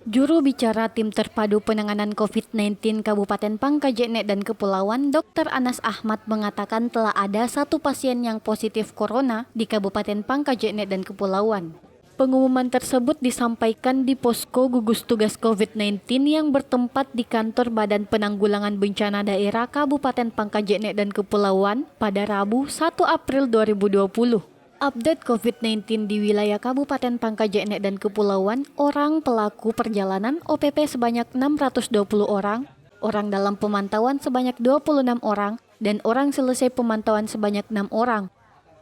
Juru bicara Tim Terpadu Penanganan COVID-19 Kabupaten Pangkajene dan Kepulauan, Dr. Anas Ahmad mengatakan telah ada 1 pasien yang positif corona di Kabupaten Pangkajene dan Kepulauan. Pengumuman tersebut disampaikan di posko gugus tugas COVID-19 yang bertempat di kantor Badan Penanggulangan Bencana Daerah Kabupaten Pangkajene dan Kepulauan pada Rabu 1 April 2020. Update COVID-19 di wilayah Kabupaten Pangkajene dan Kepulauan, orang pelaku perjalanan OPP sebanyak 620 orang, orang dalam pemantauan sebanyak 26 orang, dan orang selesai pemantauan sebanyak 6 orang,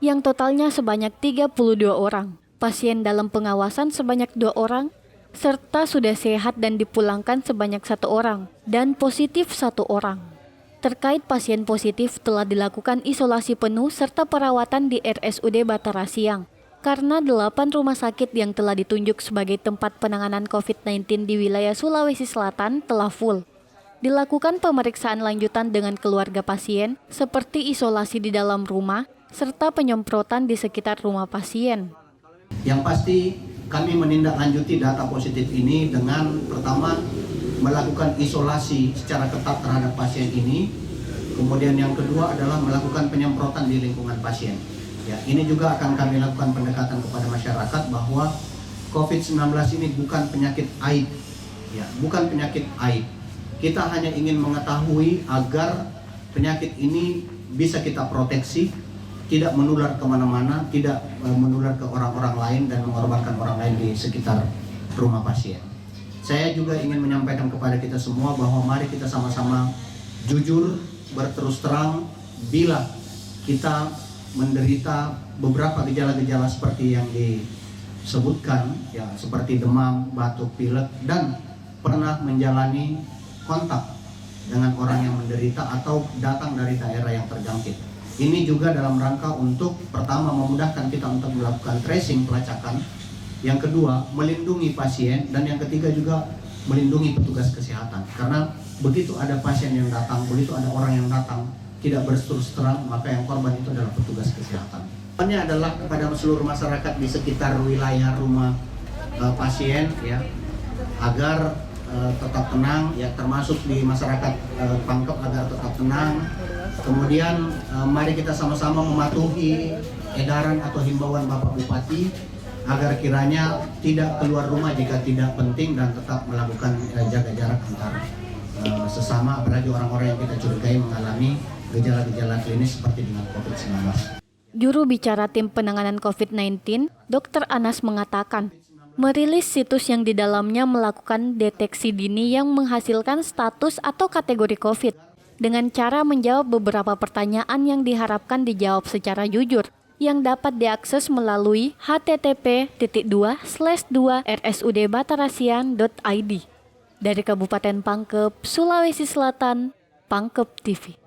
yang totalnya sebanyak 32 orang. Pasien dalam pengawasan sebanyak 2 orang, serta sudah sehat dan dipulangkan sebanyak 1 orang, dan positif 1 orang. Terkait pasien positif telah dilakukan isolasi penuh serta perawatan di RSUD Batara Siang karena 8 rumah sakit yang telah ditunjuk sebagai tempat penanganan COVID-19 di wilayah Sulawesi Selatan telah full. Dilakukan pemeriksaan lanjutan dengan keluarga pasien seperti isolasi di dalam rumah serta penyemprotan di sekitar rumah pasien. Yang pasti kami menindaklanjuti data positif ini dengan pertama melakukan isolasi secara ketat terhadap pasien ini. Kemudian yang kedua adalah melakukan penyemprotan di lingkungan pasien. Ya, ini juga akan kami lakukan pendekatan kepada masyarakat bahwa COVID-19 ini bukan penyakit aib. Ya, bukan penyakit aib. Kita hanya ingin mengetahui agar penyakit ini bisa kita proteksi, tidak menular kemana-mana, tidak menular ke orang-orang lain dan mengorbankan orang lain di sekitar rumah pasien. Saya juga ingin menyampaikan kepada kita semua bahwa mari kita sama-sama jujur, berterus terang bila kita menderita beberapa gejala-gejala seperti yang disebutkan, ya seperti demam, batuk, pilek, dan pernah menjalani kontak dengan orang yang menderita atau datang dari daerah yang terjangkit. Ini juga dalam rangka untuk pertama memudahkan kita untuk melakukan tracing pelacakan, yang kedua melindungi pasien, dan yang ketiga juga melindungi petugas kesehatan. Karena begitu ada pasien yang datang, begitu ada orang yang datang tidak berterus terang, maka yang korban itu adalah petugas kesehatan. Ini adalah kepada seluruh masyarakat di sekitar wilayah rumah pasien, ya, agar tetap tenang, ya, termasuk di masyarakat Pangkep agar tetap tenang. Kemudian mari kita sama-sama mematuhi edaran atau himbauan Bapak Bupati agar kiranya tidak keluar rumah jika tidak penting dan tetap melakukan jaga jarak antar sesama, apalagi orang-orang yang kita curigai mengalami gejala-gejala klinis seperti dengan COVID-19. Juru bicara Tim Penanganan COVID-19, Dr. Anas mengatakan, merilis situs yang di dalamnya melakukan deteksi dini yang menghasilkan status atau kategori COVID dengan cara menjawab beberapa pertanyaan yang diharapkan dijawab secara jujur, yang dapat diakses melalui http://rsudbatarasian.id. Dari Kabupaten Pangkep, Sulawesi Selatan, Pangkep TV.